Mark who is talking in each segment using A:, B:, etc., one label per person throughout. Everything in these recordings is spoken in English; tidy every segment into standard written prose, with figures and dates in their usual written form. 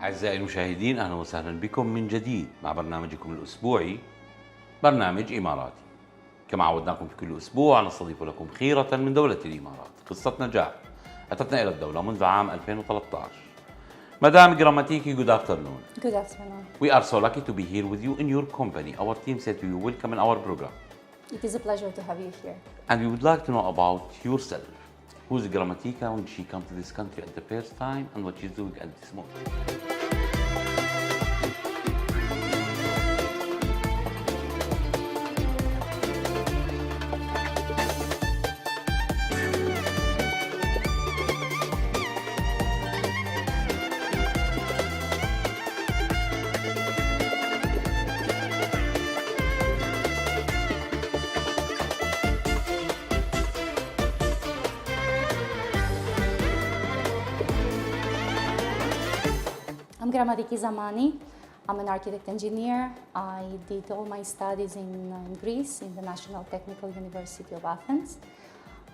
A: أعزائي المشاهدين، أهلا وسهلا بكم من جديد مع برنامجكم الأسبوعي برنامج إماراتي. كما عودناكم في كل أسبوع نستضيف لكم خيرة من دولة الإمارات، قصة نجاح أتتنا إلى الدولة منذ عام 2013. Madam Grammatiki, good afternoon.
B: Good afternoon.
A: We are so lucky to be here with you in your company. Our team said to you, welcome in our program.
B: It is a pleasure to have you here.
A: And we would like to know about yourself. Who's Grammatika when she came to this country at the first time and what she's doing at this moment?
B: I'm Grammatiki Zamani. I'm an architect engineer. I did all my studies in Greece, in the National Technical University of Athens.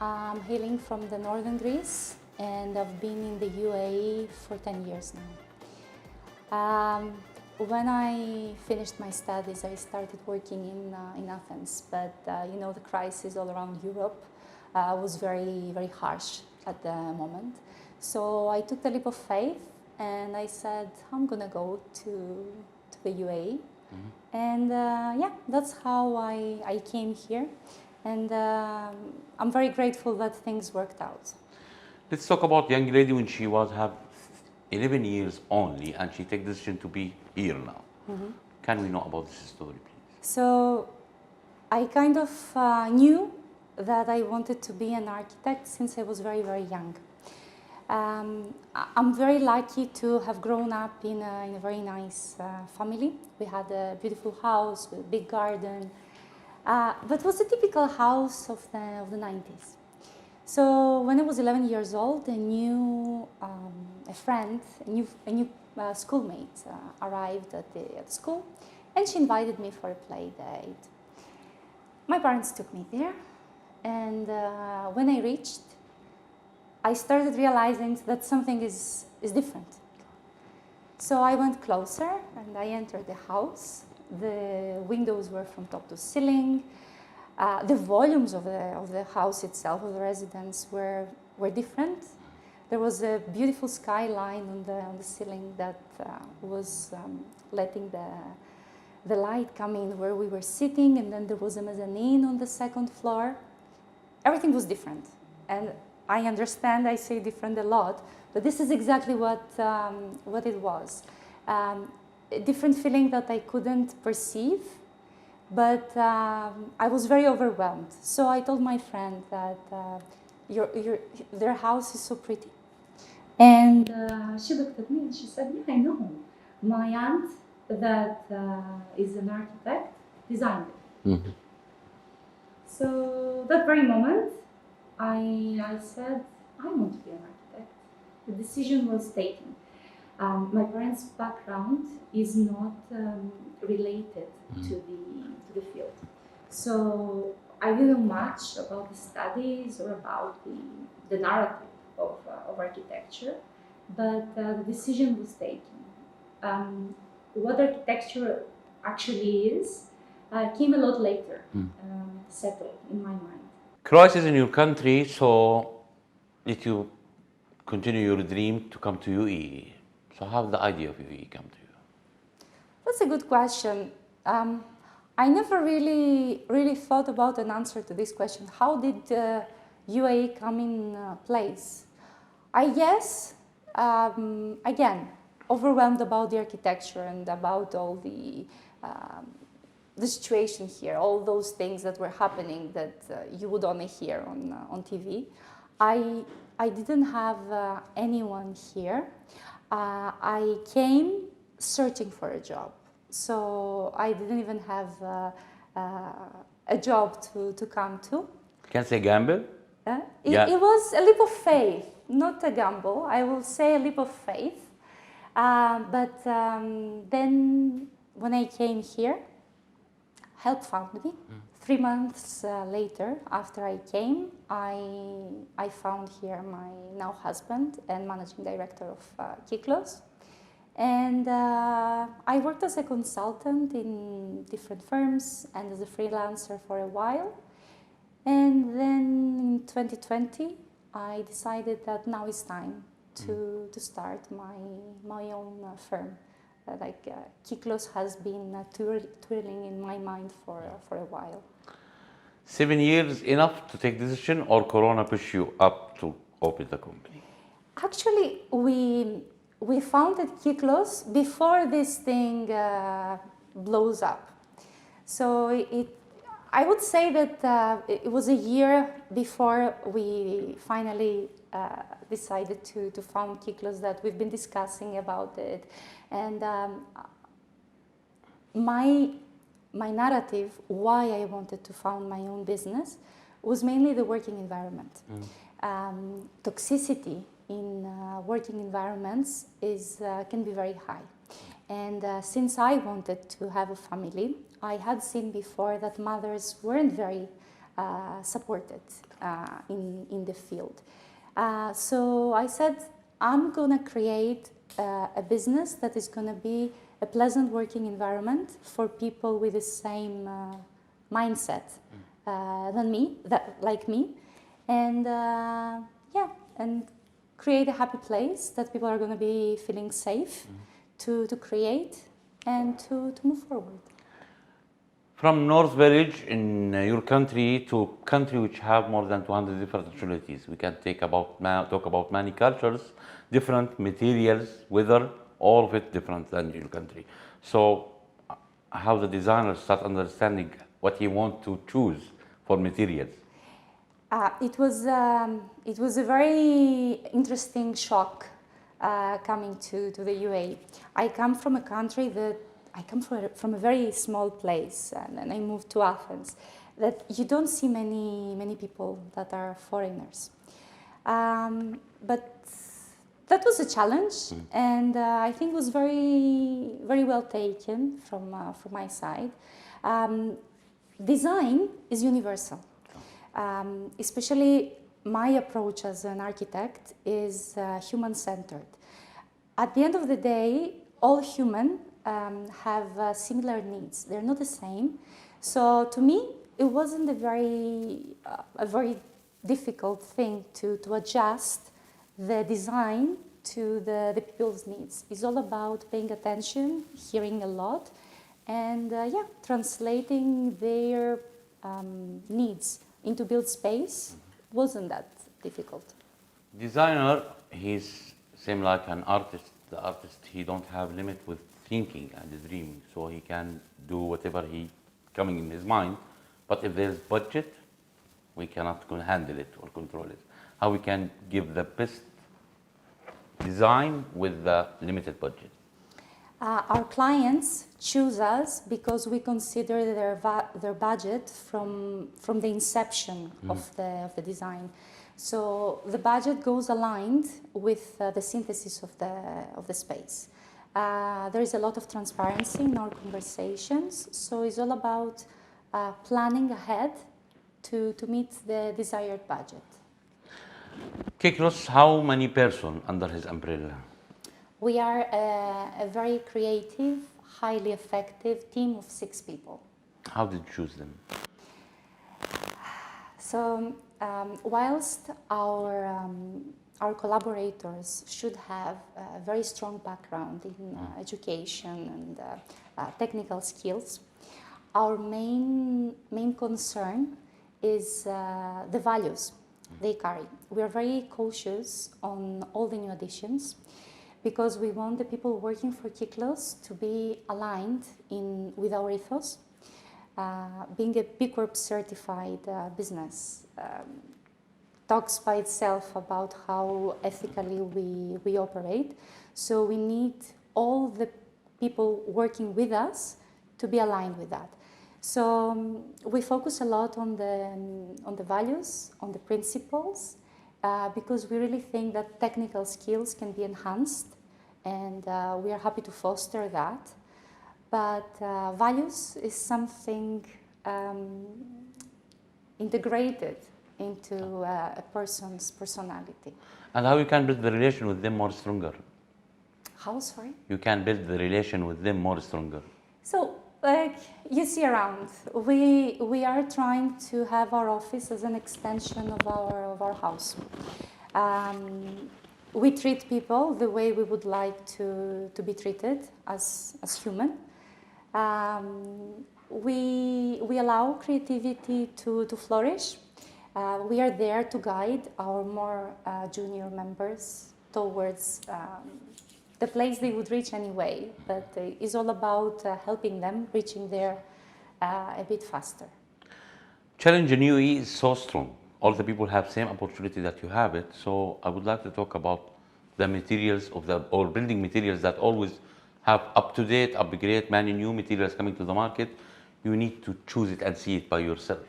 B: I'm hailing from the northern Greece and I've been in the UAE for 10 years now. When I finished my studies, I started working in Athens, but you know, the crisis all around Europe was very, very harsh at the moment. So I took the leap of faith and I said, I'm gonna go to the UAE. And yeah, that's how I came here. And I'm very grateful that things worked out.
A: Let's talk about the young lady when she have 11 years only and she take the decision to be here now. Can we know about this story, please?
B: So I kind of knew that I wanted to be an architect since I was very, very young. I'm very lucky to have grown up in a very nice family. We had a beautiful house with a big garden, but it was a typical house of the 90s. So when I was 11 years old, a new schoolmate arrived at the school, and she invited me for a play date. My parents took me there, and when I reached, I started realizing that something is different. So I went closer and I entered the house. The windows were from top to ceiling. The volumes of the house itself, of the residence, were different. There was a beautiful skyline on the ceiling that was letting the light come in where we were sitting, and then there was a mezzanine on the second floor. Everything was different. And I understand I say different a lot, but this is exactly what it was. A different feeling that I couldn't perceive, but I was very overwhelmed. So I told my friend that their house is so pretty. And she looked at me and she said, yeah, I know. My aunt that is an architect designed it. So that very moment, I said, I want to be an architect. The decision was taken. My parents' background is not related to the field. So I didn't know much about the studies or about the narrative of architecture, but the decision was taken. What architecture actually is came a lot later, settled in my mind.
A: Crisis in your country, so did you continue your dream to come to UAE? So how did the idea of UAE come to you?
B: That's a good question. I never really thought about an answer to this question. How did UAE come in place? I guess, again, overwhelmed about the architecture and about all the situation here, all those things that were happening that you would only hear on TV. I didn't have anyone here. I came searching for a job. So I didn't even have a job to come to.
A: Can I say gamble?
B: It was a leap of faith, not a gamble. I will say a leap of faith. But then when I came here, help found me. 3 months later, after I came, I found here my now husband and managing director of Kiklos. And I worked as a consultant in different firms and as a freelancer for a while. And then in 2020, I decided that now is time to start my own firm. Kiklos has been twirling in my mind for a while.
A: 7 years enough to take decision, or Corona push you up to open the company?
B: Actually, we founded Kiklos before this thing blows up. So I would say that it was a year before we finally decided to found Kiklos that we've been discussing about it. And my narrative, why I wanted to found my own business, was mainly the working environment. Toxicity in working environments can be very high. And since I wanted to have a family, I had seen before that mothers weren't very supported in the field. So I said, I'm going to create a business that is going to be a pleasant working environment for people with the same mindset like me, and and create a happy place that people are going to be feeling safe to create and to move forward.
A: From North Village in your country to country which have more than 200 different nationalities, we can talk about many cultures, different materials, weather, all of it different than your country. So how the designer start understanding what he want to choose for materials?
B: It was a very interesting shock coming to the UAE. I come from a country from a very small place, and I moved to Athens. That you don't see many people that are foreigners, but that was a challenge, and I think it was very well taken from my side. Design is universal. Especially my approach as an architect is human-centered. At the end of the day, all humans have similar needs. They're not the same. So to me, it wasn't a very difficult thing to adjust the design to the people's needs. It's all about paying attention, hearing a lot, and translating their needs into build space wasn't that difficult.
A: Designer, he's same like an artist. The artist, he don't have limit with thinking and dreaming, so he can do whatever he coming in his mind. But if there's budget, we cannot handle it or control it. How we can give the best design with the limited budget?
B: Our clients choose us because we consider their budget from the inception of the design. So the budget goes aligned with the synthesis of the space. There is a lot of transparency in our conversations, so it's all about planning ahead to meet the desired budget.
A: Kiklos, how many person under his umbrella?
B: We are a very creative, highly effective team of 6 people.
A: How did you choose them?
B: So, whilst our collaborators should have a very strong background in education and technical skills, our main concern is the values they carry. We are very cautious on all the new additions, because we want the people working for Kiklos to be aligned with our ethos. Being a B Corp certified business talks by itself about how ethically we operate. So we need all the people working with us to be aligned with that. So we focus a lot on the values, on the principles, because we really think that technical skills can be enhanced, and we are happy to foster that. But values is something integrated into a person's personality.
A: And how you can build the relation with them more stronger?
B: How, sorry?
A: You can build the relation with them more stronger.
B: So, like you see around, we are trying to have our office as an extension of our house. We treat people the way we would like to be treated as human. We allow creativity to flourish. We are there to guide our more junior members towards the place they would reach anyway, but it's all about helping them reaching there a bit faster.
A: Challenge in UAE is so strong. All the people have same opportunity that you have it. So I would like to talk about the materials of or building materials that always have up-to-date, upgrade, many new materials coming to the market. You need to choose it and see it by yourself.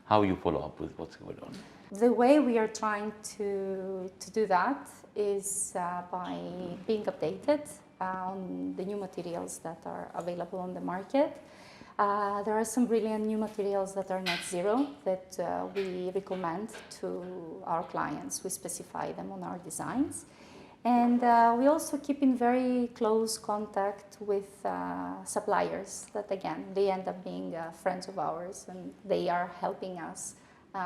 A: How you follow up with what's going on?
B: The way we are trying to do that is by being updated on the new materials that are available on the market. There are some brilliant new materials that are net zero that we recommend to our clients. We specify them on our designs. And we also keep in very close contact with suppliers that, again, they end up being friends of ours, and they are helping us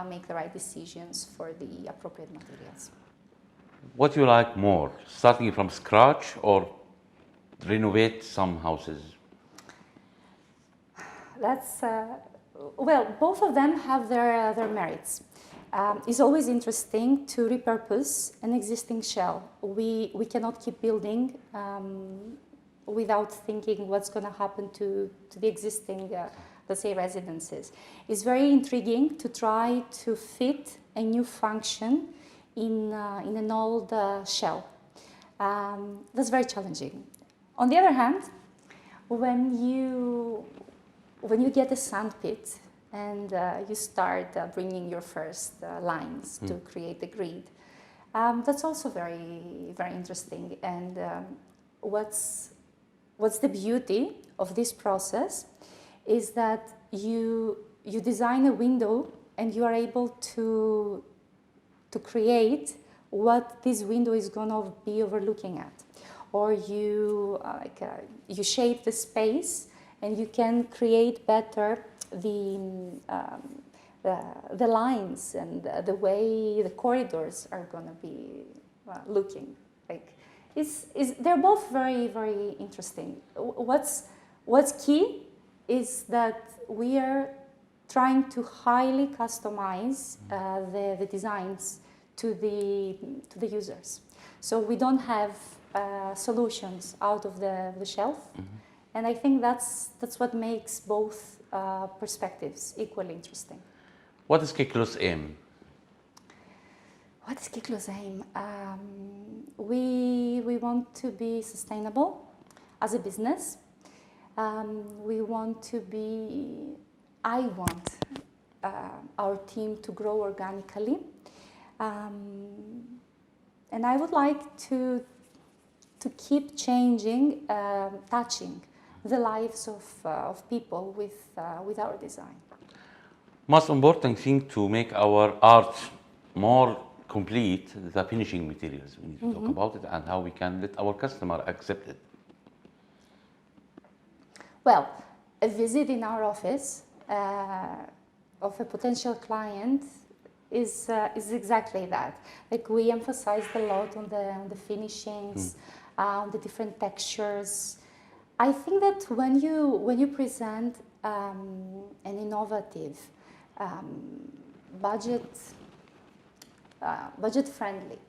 B: make the right decisions for the appropriate materials.
A: What do you like more, starting from scratch or renovate some houses?
B: That's, well, both of them have their merits. It's always interesting to repurpose an existing shell. We cannot keep building without thinking what's going to happen to the existing, let's say, residences. It's very intriguing to try to fit a new function in an old shell. That's very challenging. On the other hand, when you get a sand pit and you start bringing your first lines to create the grid, that's also very, very interesting. And what's the beauty of this process is that you design a window and you are able to create what this window is going to be overlooking at, or you shape the space and you can create better the lines and the way the corridors are going to be looking. Like, they're both very, very interesting. What's key is that we are trying to highly customize the designs to the users. So we don't have solutions out of the shelf. And I think that's what makes both perspectives equally interesting.
A: What is Kiklos' aim?
B: What is Kiklos' aim? We want to be sustainable as a business. I want our team to grow organically. And I would like to keep changing, touching the lives of people with our design.
A: Most important thing to make our art more complete, the finishing materials. We need to talk about it and how we can let our customer accept it.
B: Well, a visit in our office of a potential client is exactly that. Like, we emphasize a lot on the finishings, on the different textures. I think that when you present an innovative, budget-friendly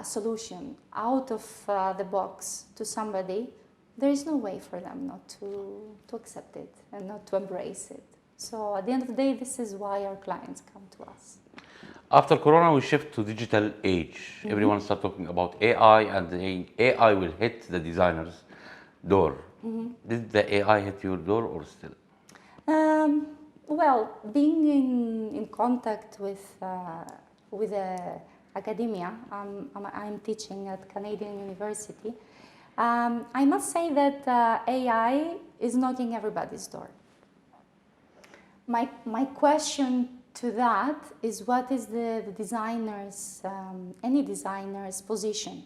B: solution out of the box to somebody, there is no way for them not to accept it and not to embrace it. So at the end of the day, this is why our clients come to us.
A: After Corona, we shift to digital age. Everyone starts talking about AI, and the AI will hit the designer's door. Did the AI hit your door or still?
B: Well, being in contact with academia, I'm teaching at Canadian University. I must say that AI is knocking everybody's door. My question to that is, what is the designer's, any designer's position?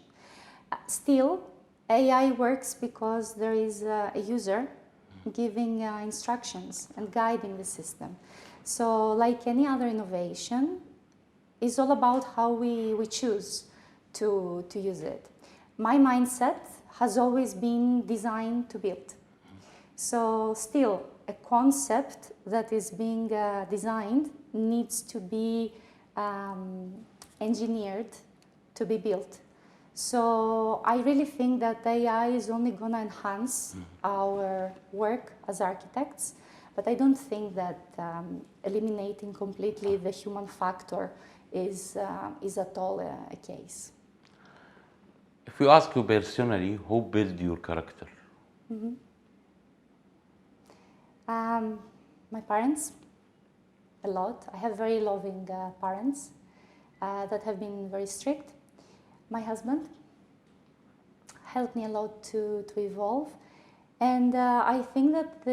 B: Still, AI works because there is a user giving instructions and guiding the system. So like any other innovation, it's all about how we choose to use it. My mindset has always been designed to build. So still, a concept that is being designed needs to be engineered to be built. So I really think that AI is only going to enhance our work as architects, but I don't think that eliminating completely the human factor is at all a case.
A: If we ask you personally, who built your character?
B: My parents, a lot. I have very loving parents that have been very strict. My husband helped me a lot to evolve, and I think that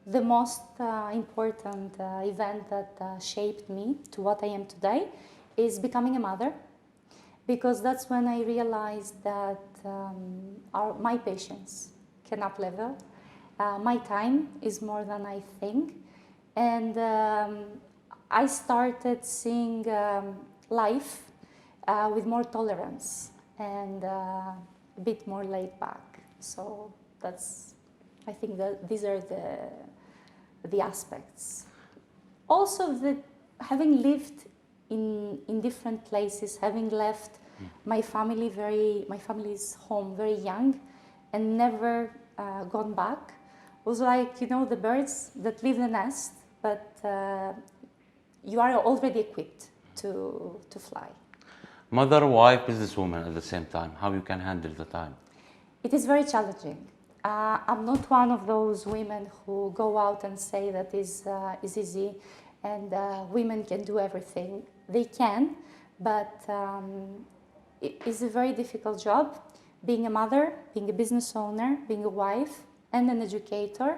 B: the most important event that shaped me to what I am today is becoming a mother, because that's when I realized that my patience can up level. My time is more than I think, and I started seeing life with more tolerance and a bit more laid back. So I think that these are the aspects. Also, having lived in different places, having left my family's home very young and never gone back, was like, the birds that leave the nest, but you are already equipped to fly.
A: Mother, wife, businesswoman at the same time. How you can handle the time?
B: It is very challenging. I'm not one of those women who go out and say that is easy and women can do everything. They can, but it is a very difficult job. Being a mother, being a business owner, being a wife, and an educator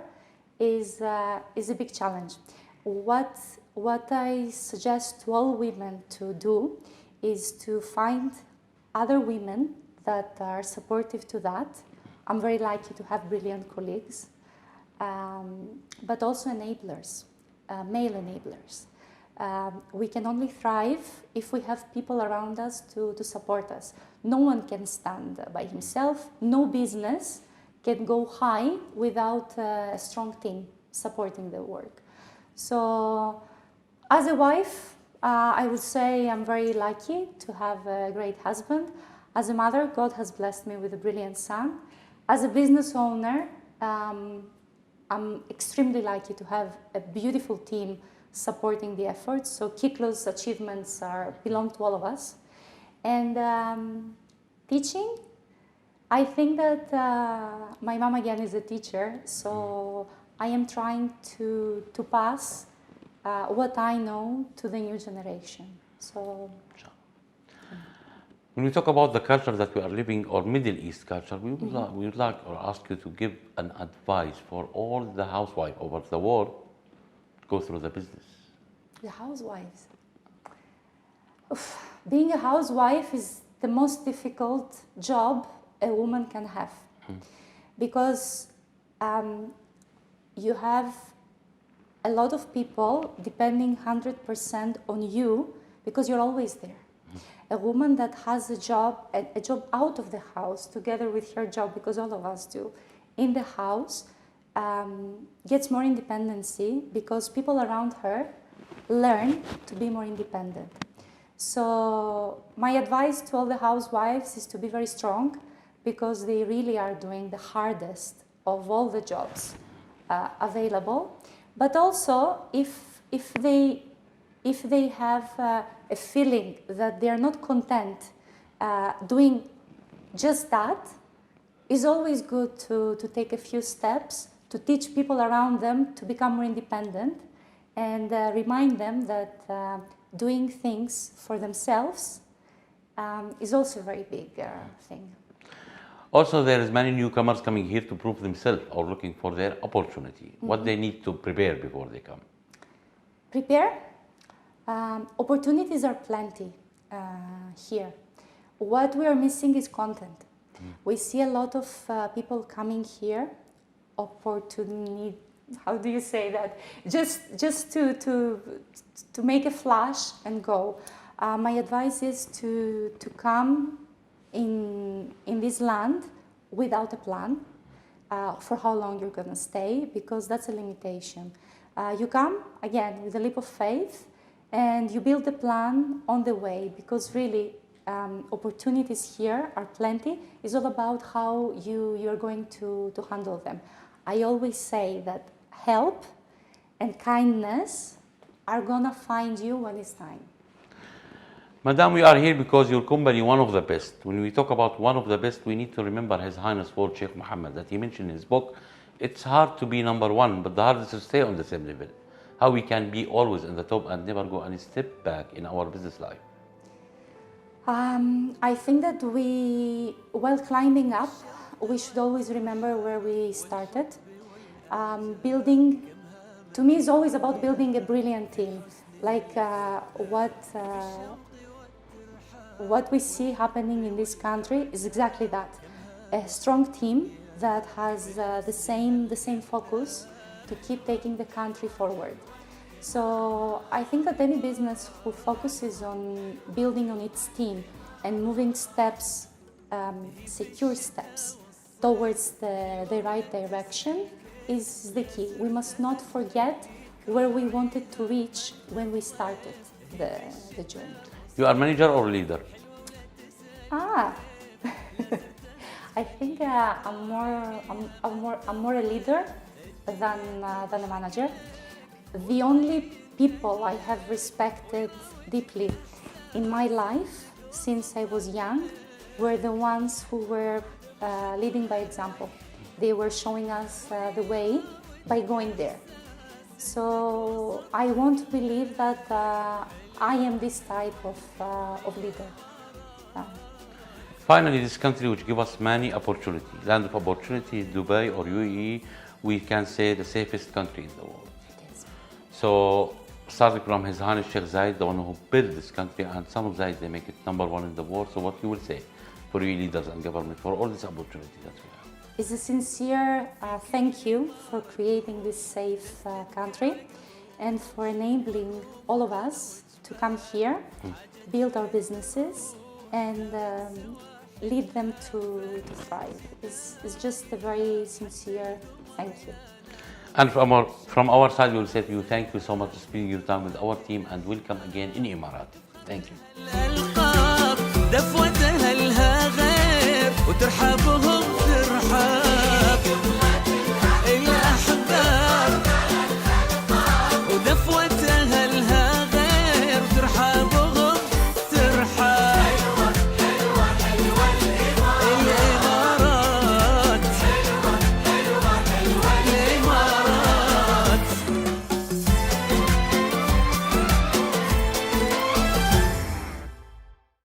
B: is a big challenge. What I suggest to all women to do is to find other women that are supportive to that. I'm very lucky to have brilliant colleagues, but also enablers, male enablers. We can only thrive if we have people around us to support us. No one can stand by himself. No business can go high without a strong team supporting the work. So as a wife, I would say I'm very lucky to have a great husband. As a mother, God has blessed me with a brilliant son. As a business owner, I'm extremely lucky to have a beautiful team supporting the efforts. So kiklos achievements belong to all of us. And teaching, I think that my mom again is a teacher, so I am trying to pass what I know to the new generation. So,
A: when we talk about the culture that we are living, or Middle East culture, we would like or ask you to give an advice for all the housewives over the world to go through the business.
B: The housewives. Oof. Being a housewife is the most difficult job a woman can have, because you have a lot of people depending 100% on you, because you're always there. A woman that has a job out of the house together with her job, because all of us do, in the house, gets more independency because people around her learn to be more independent. So my advice to all the housewives is to be very strong, because they really are doing the hardest of all the jobs available. But also, if they have a feeling that they are not content doing just that, it's always good to take a few steps to teach people around them to become more independent, and remind them that doing things for themselves is also a very big thing.
A: Also, there is many newcomers coming here to prove themselves or looking for their opportunity. What they need to prepare before they come?
B: Prepare. Opportunities are plenty here. What we are missing is content. We see a lot of people coming here, opportunity. How do you say that? Just to make a flash and go. My advice is to come in this land without a plan for how long you're going to stay, because that's a limitation. You come again with a leap of faith, and you build a plan on the way, because really opportunities here are plenty. It's all about how you're going to handle them. I always say that help and kindness are gonna find you when it's time.
A: Madam, we are here because your company one of the best. When we talk about one of the best, we need to remember His Highness Lord Sheikh Mohammed, that he mentioned in his book, it's hard to be number one, but the hardest is to stay on the same level. How we can be always in the top and never go any step back in our business life?
B: I think that while climbing up, we should always remember where we started. Building, to me, is always about building a brilliant team. Like what we see happening in this country is exactly that. A strong team that has the same focus to keep taking the country forward. So I think that any business who focuses on building on its team and moving steps, secure steps towards the right direction is the key. We must not forget where we wanted to reach when we started the journey.
A: You are manager or leader?
B: I think I'm more a leader than a manager. The only people I have respected deeply in my life since I was young were the ones who were leading by example. They were showing us the way by going there. So I want to believe that I am this type of leader.
A: Finally, this country which gives us many opportunity, land of opportunity, Dubai or UAE, we can say the safest country in the world. So, starting from His Highness Sheikh Zayed, the one who built this country, and son of Zayed, they make it number one in the world. So what you will say for you leaders and government for all this opportunity that we have?
B: It's a sincere thank you for creating this safe country and for enabling all of us to come here, build our businesses, and lead them to thrive. It's just a very sincere thank you.
A: And from our side, we will say to you, thank you so much for spending your time with our team, and welcome again in Emirati. Thank you.